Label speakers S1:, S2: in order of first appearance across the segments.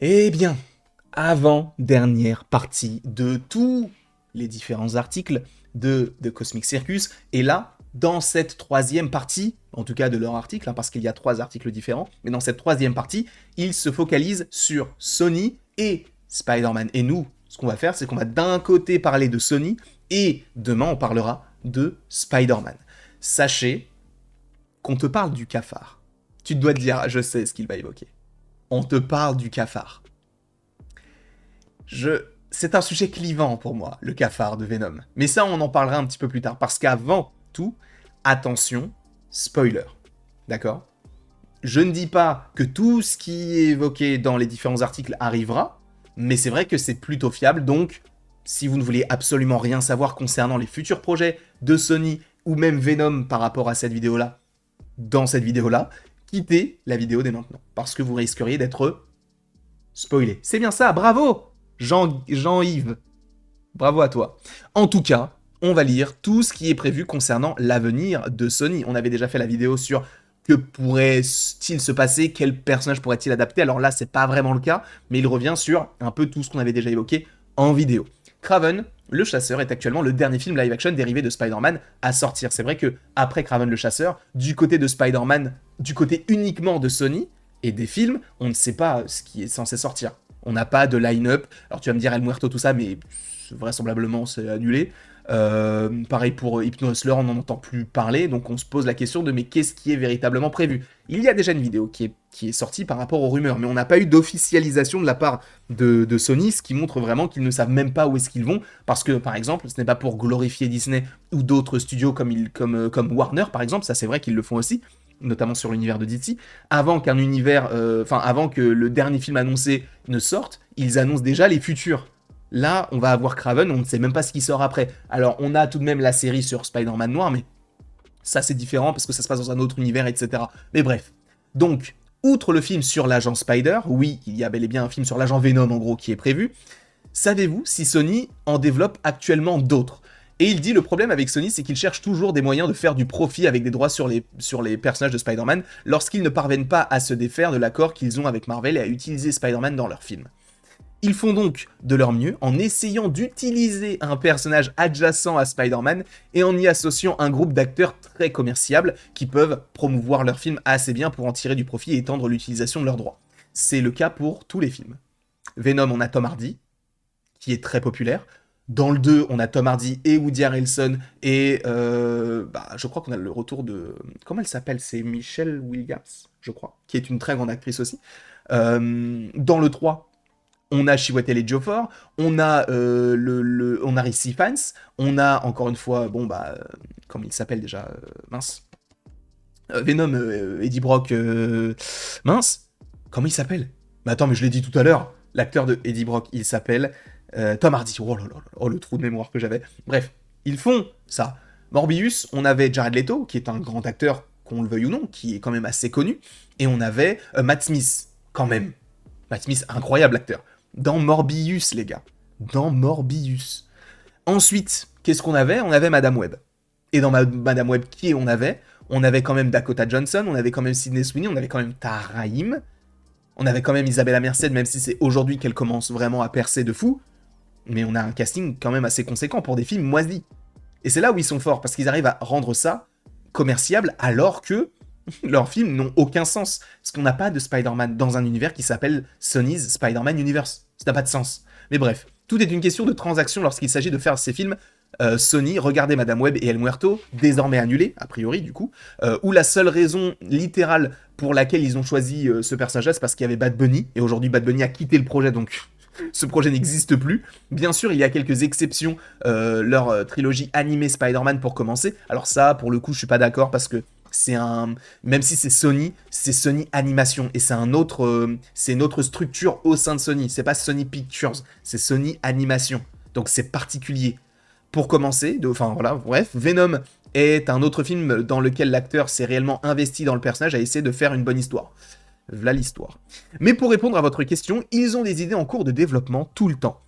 S1: Eh bien, avant-dernière partie de tous les différents articles de Cosmic Circus, et là, dans cette troisième partie, en tout cas de leur article, hein, parce qu'il y a 3 articles différents, mais dans cette troisième partie, ils se focalisent sur Sony et Spider-Man. Et nous, ce qu'on va faire, c'est qu'on va d'un côté parler de Sony, et demain, on parlera de Spider-Man. Sachez qu'on te parle du cafard. Tu dois te dire, je sais ce qu'il va évoquer. On te parle du cafard. C'est un sujet clivant pour moi, le cafard de Venom. Mais ça, on en parlera un petit peu plus tard. Parce qu'avant tout, attention, spoiler. D'accord? Je ne dis pas que tout ce qui est évoqué dans les différents articles arrivera, mais c'est vrai que c'est plutôt fiable. Donc, si vous ne voulez absolument rien savoir concernant les futurs projets de Sony ou même Venom par rapport à cette vidéo-là, dans cette vidéo-là, quittez la vidéo dès maintenant. Parce que vous risqueriez d'être spoilé. C'est bien ça, bravo Jean-Yves, bravo à toi. En tout cas, on va lire tout ce qui est prévu concernant l'avenir de Sony. On avait déjà fait la vidéo sur que pourrait-il se passer, quel personnage pourrait-il adapter. Alors là, c'est pas vraiment le cas, mais il revient sur un peu tout ce qu'on avait déjà évoqué en vidéo. Kraven, le chasseur, est actuellement le dernier film live-action dérivé de Spider-Man à sortir. C'est vrai que après Kraven le chasseur, du côté de Spider-Man, du côté uniquement de Sony et des films, on ne sait pas ce qui est censé sortir. On n'a pas de line-up. Alors tu vas me dire El Muerto, tout ça, mais vraisemblablement c'est annulé. Pareil pour Hypno Hustler, on n'en entend plus parler, donc on se pose la question de mais qu'est-ce qui est véritablement prévu. Il y a déjà une vidéo qui est sortie par rapport aux rumeurs, mais on n'a pas eu d'officialisation de la part de Sony, ce qui montre vraiment qu'ils ne savent même pas où est-ce qu'ils vont, parce que par exemple, ce n'est pas pour glorifier Disney ou d'autres studios comme Warner par exemple, ça c'est vrai qu'ils le font aussi, notamment sur l'univers de DC, avant qu'un univers, avant que le dernier film annoncé ne sorte, ils annoncent déjà les futurs. Là, on va avoir Kraven, on ne sait même pas ce qui sort après. Alors, on a tout de même la série sur Spider-Man Noir, mais ça c'est différent parce que ça se passe dans un autre univers, etc. Mais bref. Donc, outre le film sur l'agent Spider, oui, il y a bel et bien un film sur l'agent Venom en gros qui est prévu, savez-vous si Sony en développe actuellement d'autres? Et il dit le problème avec Sony, c'est qu'ils cherchent toujours des moyens de faire du profit avec des droits sur les personnages de Spider-Man lorsqu'ils ne parviennent pas à se défaire de l'accord qu'ils ont avec Marvel et à utiliser Spider-Man dans leurs films. Ils font donc de leur mieux en essayant d'utiliser un personnage adjacent à Spider-Man et en y associant un groupe d'acteurs très commerciables qui peuvent promouvoir leurs films assez bien pour en tirer du profit et étendre l'utilisation de leurs droits. C'est le cas pour tous les films. Venom, on a Tom Hardy, qui est très populaire. Dans le 2, on a Tom Hardy et Woody Harrelson et je crois qu'on a le retour de... Comment elle s'appelle? C'est Michelle Williams, je crois, qui est une très grande actrice aussi. Dans le 3, on a Chiwetel Ejiofor, on a on a Reese Ifans, on a encore une fois, comment il s'appelle déjà, mince, Venom, Eddie Brock, mince, comment il s'appelle? Mais attends, mais je l'ai dit tout à l'heure, l'acteur de Eddie Brock, il s'appelle Tom Hardy. Oh là là là, oh le trou de mémoire que j'avais. Bref, ils font ça. Morbius, on avait Jared Leto, qui est un grand acteur, qu'on le veuille ou non, qui est quand même assez connu, et on avait Matt Smith, quand même. Matt Smith, incroyable acteur. Dans Morbius, les gars. Dans Morbius. Ensuite, qu'est-ce qu'on avait? On avait Madame Web. Et dans Madame Web, qui on avait? On avait quand même Dakota Johnson, on avait quand même Sydney Sweeney, on avait quand même Taraim, on avait quand même Isabella Merced, même si c'est aujourd'hui qu'elle commence vraiment à percer de fou. Mais on a un casting quand même assez conséquent pour des films moisis. Et c'est là où ils sont forts, parce qu'ils arrivent à rendre ça commerciable alors que leurs films n'ont aucun sens. Parce qu'on n'a pas de Spider-Man dans un univers qui s'appelle Sony's Spider-Man Universe. Ça n'a pas de sens. Mais bref, tout est une question de transaction lorsqu'il s'agit de faire ces films. Sony, regardez Madame Web et El Muerto, désormais annulés, a priori du coup, où la seule raison littérale pour laquelle ils ont choisi ce personnage-là, c'est parce qu'il y avait Bad Bunny, et aujourd'hui Bad Bunny a quitté le projet, donc ce projet n'existe plus. Bien sûr, il y a quelques exceptions, leur trilogie animée Spider-Man pour commencer. Alors ça, pour le coup, je suis pas d'accord parce que c'est un, même si c'est Sony Animation et c'est une autre structure au sein de Sony. C'est pas Sony Pictures, c'est Sony Animation. Donc c'est particulier. Pour commencer, enfin voilà, bref, Venom est un autre film dans lequel l'acteur s'est réellement investi dans le personnage à essayer de faire une bonne histoire. Voilà l'histoire. Mais pour répondre à votre question, ils ont des idées en cours de développement tout le temps.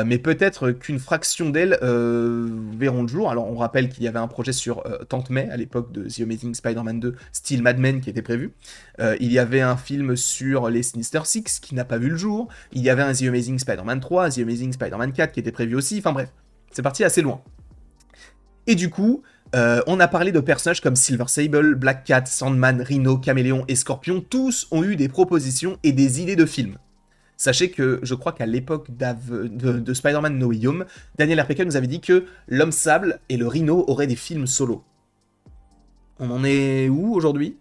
S1: mais peut-être qu'une fraction d'elles verront le jour. Alors on rappelle qu'il y avait un projet sur Tante May à l'époque de The Amazing Spider-Man 2, style Mad Men qui était prévu. Il y avait un film sur les Sinister Six qui n'a pas vu le jour. Il y avait un The Amazing Spider-Man 3, The Amazing Spider-Man 4 qui était prévu aussi. Enfin bref, c'est parti assez loin. Et du coup, on a parlé de personnages comme Silver Sable, Black Cat, Sandman, Rhino, Caméléon et Scorpion. Tous ont eu des propositions et des idées de films. Sachez que je crois qu'à l'époque de Spider-Man No Way Home, Daniel RPK nous avait dit que l'Homme Sable et le Rhino auraient des films solo. On en est où aujourd'hui?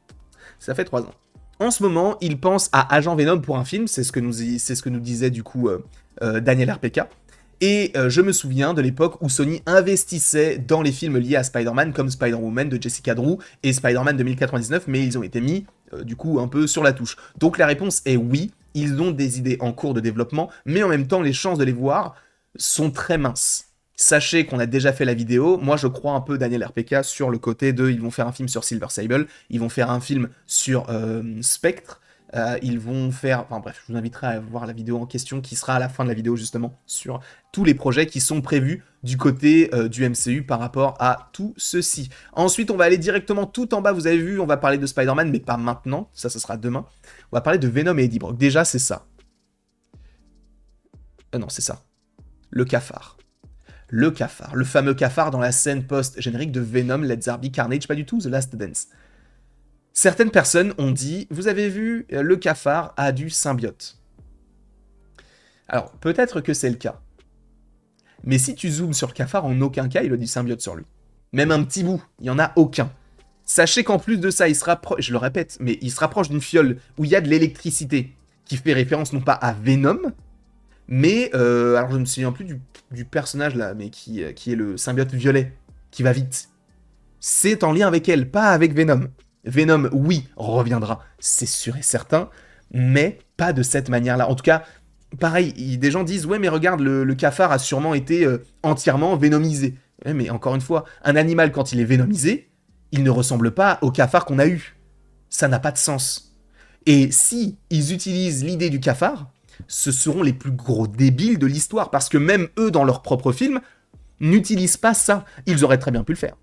S1: Ça fait 3 ans. En ce moment, il pense à Agent Venom pour un film, c'est ce que nous disait du coup Daniel RPK. Et je me souviens de l'époque où Sony investissait dans les films liés à Spider-Man, comme Spider-Woman de Jessica Drew et Spider-Man 2099, mais ils ont été mis, du coup, un peu sur la touche. Donc la réponse est oui, ils ont des idées en cours de développement, mais en même temps, les chances de les voir sont très minces. Sachez qu'on a déjà fait la vidéo, moi je crois un peu Daniel RPK sur le côté de, ils vont faire un film sur Silver Sable, ils vont faire un film sur Spectre, ils vont faire... Enfin bref, je vous inviterai à voir la vidéo en question qui sera à la fin de la vidéo justement sur tous les projets qui sont prévus du côté du MCU par rapport à tout ceci. Ensuite, on va aller directement tout en bas, vous avez vu, on va parler de Spider-Man, mais pas maintenant, ça sera demain. On va parler de Venom et Eddie Brock. Déjà, c'est ça. Non, c'est ça. Le cafard. Le cafard. Le fameux cafard dans la scène post-générique de Venom, Let There Be Carnage, pas du tout, The Last Dance. Certaines personnes ont dit, vous avez vu, le cafard a du symbiote. Alors, peut-être que c'est le cas. Mais si tu zoomes sur le cafard, en aucun cas, il a du symbiote sur lui. Même un petit bout, il n'y en a aucun. Sachez qu'en plus de ça, il se rapproche, je le répète, mais il se rapproche d'une fiole où il y a de l'électricité, qui fait référence non pas à Venom, mais, alors je ne me souviens plus du personnage là, mais qui est le symbiote violet, qui va vite. C'est en lien avec elle, pas avec Venom. Venom, oui, reviendra, c'est sûr et certain, mais pas de cette manière-là. En tout cas, pareil, des gens disent, ouais, mais regarde, le cafard a sûrement été entièrement vénomisé. Ouais, mais encore une fois, un animal, quand il est vénomisé, il ne ressemble pas au cafard qu'on a eu. Ça n'a pas de sens. Et si ils utilisent l'idée du cafard, ce seront les plus gros débiles de l'histoire, parce que même eux, dans leur propre film, n'utilisent pas ça. Ils auraient très bien pu le faire.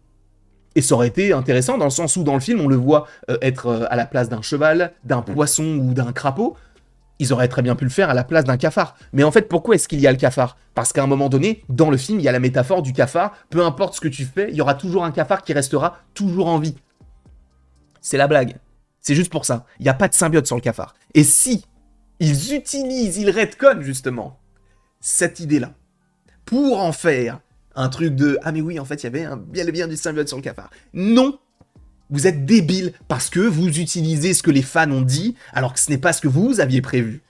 S1: Et ça aurait été intéressant dans le sens où dans le film on le voit être à la place d'un cheval, d'un poisson ou d'un crapaud. Ils auraient très bien pu le faire à la place d'un cafard. Mais en fait, pourquoi est-ce qu'il y a le cafard? Parce qu'à un moment donné, dans le film, il y a la métaphore du cafard. Peu importe ce que tu fais, il y aura toujours un cafard qui restera toujours en vie. C'est la blague. C'est juste pour ça. Il n'y a pas de symbiote sur le cafard. Et si ils retconnent justement cette idée-là pour en faire un truc de « Ah mais oui, en fait, il y avait bien et bien du symbiote sur le cafard. » Non, vous êtes débile parce que vous utilisez ce que les fans ont dit alors que ce n'est pas ce que vous aviez prévu.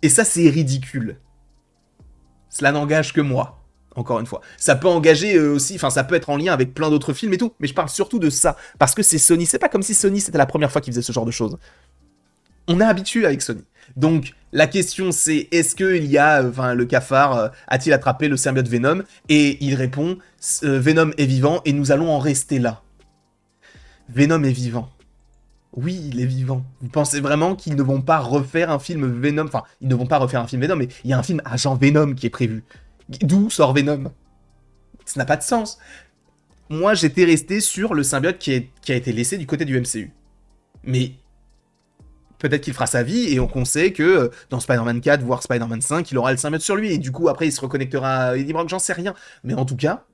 S1: Et ça, c'est ridicule. Cela n'engage que moi, encore une fois. Ça peut engager aussi, enfin ça peut être en lien avec plein d'autres films et tout, mais je parle surtout de ça, parce que c'est Sony. C'est pas comme si Sony, c'était la première fois qu'ils faisaient ce genre de choses. On est habitué avec Sony. Donc, la question c'est, est-ce qu'il y a, le cafard a-t-il attrapé le symbiote Venom? Et il répond, Venom est vivant et nous allons en rester là. Venom est vivant. Oui, il est vivant. Vous pensez vraiment qu'ils ne vont pas refaire un film Venom? Enfin, ils ne vont pas refaire un film Venom, mais il y a un film Agent Venom qui est prévu. D'où sort Venom? Ça n'a pas de sens. Moi, j'étais resté sur le symbiote qui a été laissé du côté du MCU. Mais peut-être qu'il fera sa vie, et on sait que dans Spider-Man 4, voire Spider-Man 5, il aura le symbiote sur lui, et du coup, après, il se reconnectera à Eddie Brock, j'en sais rien. Mais en tout cas,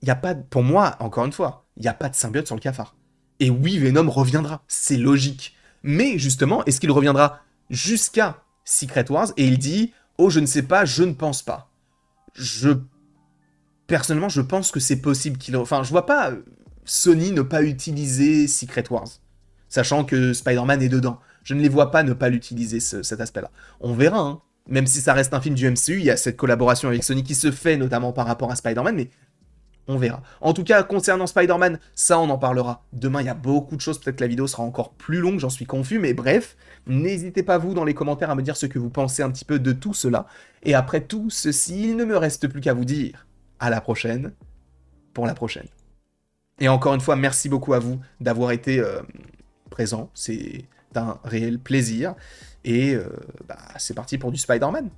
S1: il n'y a pas, pour moi, encore une fois, il n'y a pas de symbiote sur le cafard. Et oui, Venom reviendra, c'est logique. Mais justement, est-ce qu'il reviendra jusqu'à Secret Wars? Et il dit, oh, je ne sais pas, je ne pense pas. Personnellement, je pense que c'est possible qu'il... Enfin, je vois pas Sony ne pas utiliser Secret Wars, sachant que Spider-Man est dedans. Je ne les vois pas ne pas l'utiliser, cet aspect-là. On verra, hein. Même si ça reste un film du MCU, il y a cette collaboration avec Sony qui se fait, notamment par rapport à Spider-Man, mais on verra. En tout cas, concernant Spider-Man, ça, on en parlera demain. Il y a beaucoup de choses. Peut-être que la vidéo sera encore plus longue, j'en suis confus. Mais bref, n'hésitez pas, vous, dans les commentaires, à me dire ce que vous pensez un petit peu de tout cela. Et après tout ceci, il ne me reste plus qu'à vous dire à la prochaine pour la prochaine. Et encore une fois, merci beaucoup à vous d'avoir été présent. C'est un réel plaisir. Et c'est parti pour du Spider-Man.